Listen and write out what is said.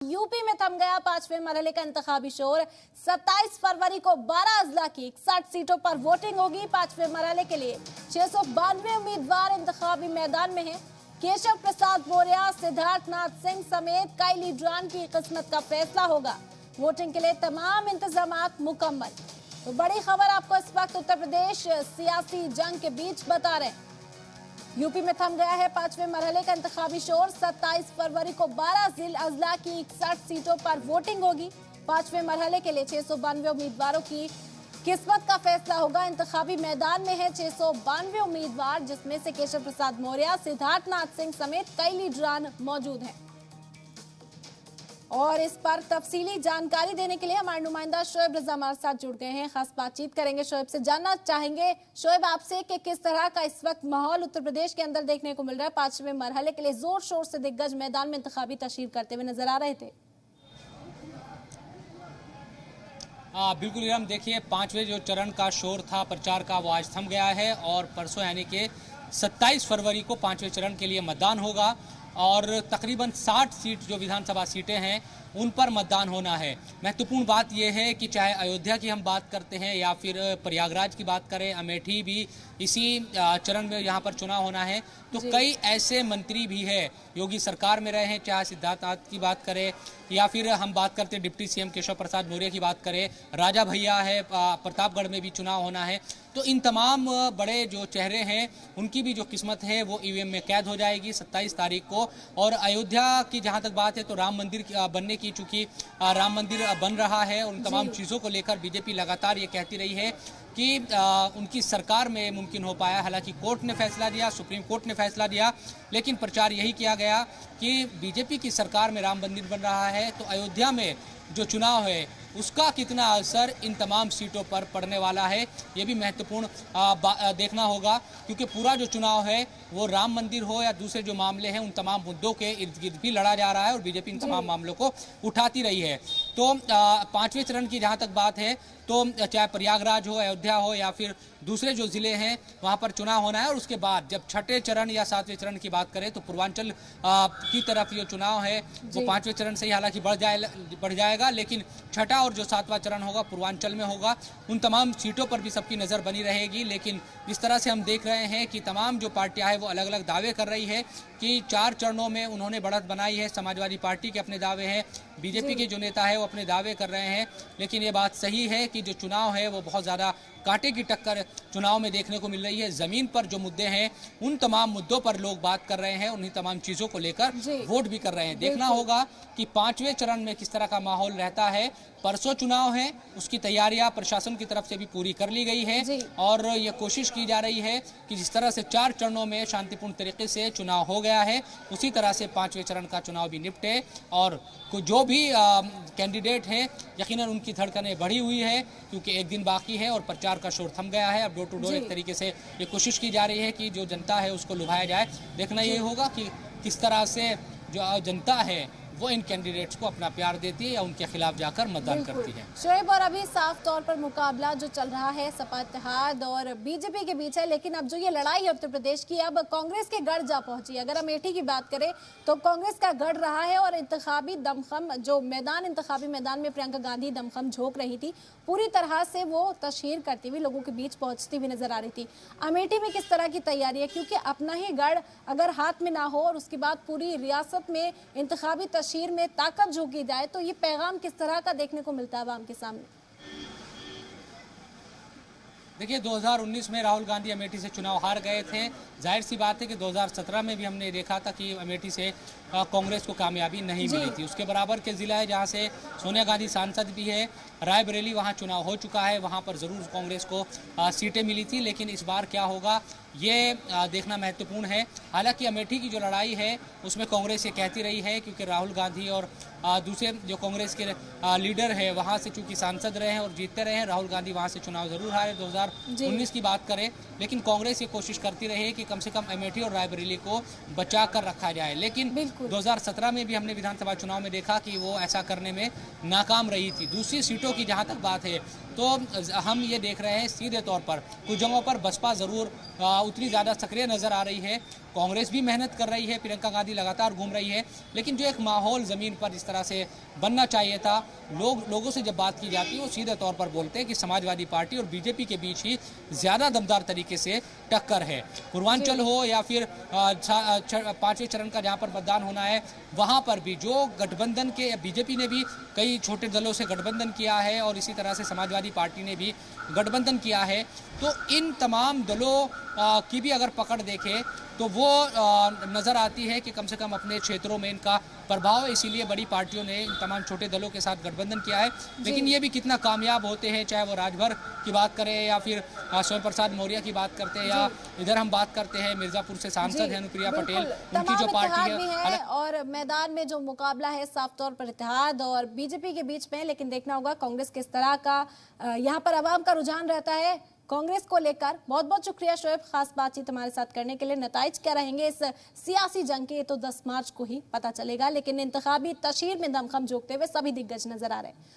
UP में थम गया पांचवें मरहले का इंतखाबी शोर। 27 फरवरी को 12 अजला की 61 सीटों पर वोटिंग होगी। पांचवें मरहले के लिए 692 उम्मीदवार इंतखाबी मैदान में हैं। केशव प्रसाद मौर्य, सिद्धार्थनाथ सिंह समेत कई लीडरान की किस्मत का फैसला होगा। वोटिंग के लिए तमाम इंतजामात मुकम्मल। तो बड़ी खबर आपको इस वक्त उत्तर प्रदेश सियासी जंग के बीच बता रहे हैं। यूपी में थम गया है पांचवें मरहले का इंतखाबी शोर। 27 फरवरी को 12 अजला की 61 सीटों पर वोटिंग होगी। पांचवें मरहले के लिए 692 उम्मीदवारों की किस्मत का फैसला होगा। इंतखाबी मैदान में है 692 उम्मीदवार, जिसमें से केशव प्रसाद मौर्य, सिद्धार्थनाथ सिंह समेत कई लीडरान मौजूद हैं। और इस पर तफसीली जानकारी देने के लिए हमारे नुमाइंदा शोएब रजा हमारे साथ जुड़ गए हैं। खास बातचीत करेंगे शोएब से। जानना चाहेंगे शोएब आपसे कि किस तरह का इस वक्त माहौल उत्तर प्रदेश के अंदर देखने को मिल रहा है। पांचवें मरहले के लिए जोर शोर से दिग्गज मैदान में इंतखाबी तशरीफ करते हुए नजर आ रहे थे। बिल्कुल इरम, देखिए पांचवें जो चरण का शोर था प्रचार का, वो आज थम गया है और परसों यानी कि 27 फरवरी को पांचवें चरण के लिए मतदान होगा और तकरीबन 60 सीट जो विधानसभा सीटें हैं उन पर मतदान होना है। महत्वपूर्ण बात यह है कि चाहे अयोध्या की हम बात करते हैं या फिर प्रयागराज की बात करें, अमेठी भी इसी चरण में यहाँ पर चुनाव होना है। तो कई ऐसे मंत्री भी हैं योगी सरकार में रहे हैं, चाहे सिद्धार्थनाथ की बात करें या फिर हम बात करते हैं डिप्टी सीएम केशव प्रसाद मौर्य की बात करें, राजा भैया है, प्रतापगढ़ में भी चुनाव होना है। तो इन तमाम बड़े जो चेहरे हैं उनकी भी जो किस्मत है वो ईवीएम में कैद हो जाएगी 27 तारीख को। और अयोध्या की जहां तक बात है तो राम मंदिर बनने की, चूंकि राम मंदिर बन रहा है, उन तमाम चीज़ों को लेकर बीजेपी लगातार ये कहती रही है कि उनकी सरकार में मुमकिन हो पाया। हालांकि कोर्ट ने फैसला दिया, सुप्रीम कोर्ट ने फैसला दिया, लेकिन प्रचार यही किया गया कि बीजेपी की सरकार में राम मंदिर बन रहा है तो अयोध्या में जो चुनाव है उसका कितना असर इन तमाम सीटों पर पड़ने वाला है, ये भी महत्वपूर्ण देखना होगा। क्योंकि पूरा जो चुनाव है वो राम मंदिर हो या दूसरे जो मामले हैं उन तमाम मुद्दों के इर्द गिर्द भी लड़ा जा रहा है और बीजेपी इन तमाम मामलों को उठाती रही है। तो पांचवें चरण की जहाँ तक बात है तो चाहे प्रयागराज हो, अयोध्या हो या फिर दूसरे जो जिले हैं वहाँ पर चुनाव होना है। और उसके बाद जब छठे चरण या सातवें चरण की बात करें तो पूर्वांचल की तरफ ये चुनाव है वो पांचवें चरण से ही हालांकि बढ़ जाएगा, लेकिन छठा और जो सातवां चरण होगा पूर्वांचल में होगा। उन तमाम सीटों पर भी सबकी नज़र बनी रहेगी। लेकिन जिस तरह से हम देख रहे हैं कि तमाम जो पार्टियां हैं वो अलग अलग दावे कर रही है कि 4 चरणों में उन्होंने बढ़त बनाई है। समाजवादी पार्टी के अपने दावे हैं, बीजेपी के जो नेता है वो अपने दावे कर रहे हैं। लेकिन ये बात सही है कि जो चुनाव है वो बहुत ज़्यादा कांटे की टक्कर चुनाव में देखने को मिल रही है। ज़मीन पर जो मुद्दे हैं उन तमाम मुद्दों पर लोग बात कर रहे हैं, उन्हीं तमाम चीज़ों को लेकर वोट भी कर रहे हैं। देखना होगा कि पांचवें चरण में किस तरह का माहौल रहता है। परसों चुनाव है, उसकी तैयारियां प्रशासन की तरफ से भी पूरी कर ली गई है और ये कोशिश की जा रही है कि जिस तरह से 4 चरणों में शांतिपूर्ण तरीके से चुनाव हो गया है उसी तरह से पांचवें चरण का चुनाव भी निपटे। और जो भी कैंडिडेट हैं यकीनन उनकी धड़कनें बढ़ी हुई है क्योंकि एक दिन बाकी है और प्रचार का शोर थम गया है। अब डोर टू डोर एक तरीके से ये कोशिश की जा रही है कि जो जनता है उसको लुभाया जाए। देखना ये होगा कि किस तरह से जो जनता है वो इन कैंडिडेट्स को अपना प्यार देती है या उनके खिलाफ जाकर मतदान करती है। शोएब, और अभी साफ तौर पर मुकाबला जो चल रहा है सपा इत्तेहाद और बीजेपी के बीच है, लेकिन अब जो ये लड़ाई है उत्तर प्रदेश की अब कांग्रेस के गढ़ जा पहुंची है। अगर अमेठी की बात करें तो कांग्रेस का गढ़ रहा है और इंतखाबी दमखम जो मैदान, इंतखाबी मैदान में प्रियंका गांधी दमखम झोंक रही थी, पूरी तरह से वो तशहीर करती हुई लोगों के बीच पहुंचती हुई नजर आ रही थी। अमेठी में किस तरह की तैयारी है, क्योंकि अपना ही गढ़ अगर हाथ में ना हो और उसके बाद पूरी रियासत में इंतखाबी तशहीर में ताकत झोंकी जाए तो ये पैगाम किस तरह का देखने को मिलता है आवाम के सामने? देखिए 2019 में राहुल गांधी अमेठी से चुनाव हार गए थे। जाहिर सी बात है कि 2017 में भी हमने देखा था कि अमेठी से कांग्रेस को कामयाबी नहीं मिली थी। उसके बराबर के ज़िला है जहां से सोनिया गांधी सांसद भी है, रायबरेली, वहां चुनाव हो चुका है, वहां पर ज़रूर कांग्रेस को सीटें मिली थी। लेकिन इस बार क्या होगा ये देखना महत्वपूर्ण है। हालांकि अमेठी की जो लड़ाई है उसमें कांग्रेस ये कहती रही है क्योंकि राहुल गांधी और दूसरे जो कांग्रेस के लीडर है वहाँ से चूंकि सांसद रहे हैं और जीतते रहे हैं, राहुल गांधी वहाँ से चुनाव जरूर हारे 2019 की बात करें, लेकिन कांग्रेस ये कोशिश करती रही है कि कम से कम अमेठी और रायबरेली को बचा कर रखा जाए। लेकिन 2017 में भी हमने विधानसभा चुनाव में देखा कि वो ऐसा करने में नाकाम रही थी। दूसरी सीटों की जहाँ तक बात है तो हम ये देख रहे हैं सीधे तौर पर कुछ जगहों पर बसपा ज़रूर उतनी ज़्यादा सक्रिय नज़र आ रही है, कांग्रेस भी मेहनत कर रही है, प्रियंका गांधी लगातार घूम रही है, लेकिन जो एक माहौल ज़मीन पर इस तरह से बनना चाहिए था, लोगों से जब बात की जाती है वो सीधे तौर पर बोलते हैं कि समाजवादी पार्टी और बीजेपी के बीच ही ज़्यादा दमदार तरीके से टक्कर है। पूर्वांचल हो या फिर 5वें चरण का जहाँ पर मतदान होना है वहाँ पर भी जो गठबंधन के बीजेपी ने भी कई छोटे दलों से गठबंधन किया है और इसी तरह से समाजवादी पार्टी ने भी गठबंधन किया है, तो इन तमाम दलों की भी अगर पकड़ देखें तो वो नज़र आती है कि कम से कम अपने क्षेत्रों में इनका प्रभाव है, इसीलिए बड़ी पार्टियों ने इन तमाम छोटे दलों के साथ गठबंधन किया है। लेकिन ये भी कितना कामयाब होते हैं, चाहे वो राजभर की बात करें या फिर स्वयं प्रसाद मौर्य की बात करते हैं या इधर हम बात करते हैं मिर्जापुर से सांसद है अनुप्रिया पटेल, उनकी जो पार्टी है और मैदान में जो मुकाबला है साफ तौर पर इत्तेहाद और बीजेपी के बीच में, लेकिन देखना होगा कांग्रेस किस तरह का यहाँ पर आवाम का रुझान रहता है कांग्रेस को लेकर। बहुत बहुत शुक्रिया शोएब, खास बातचीत हमारे साथ करने के लिए। नताइज क्या रहेंगे इस सियासी जंग के, ये तो 10 मार्च को ही पता चलेगा, लेकिन इंतखाबी तशहीर में दमखम झोंकते हुए सभी दिग्गज नजर आ रहे हैं।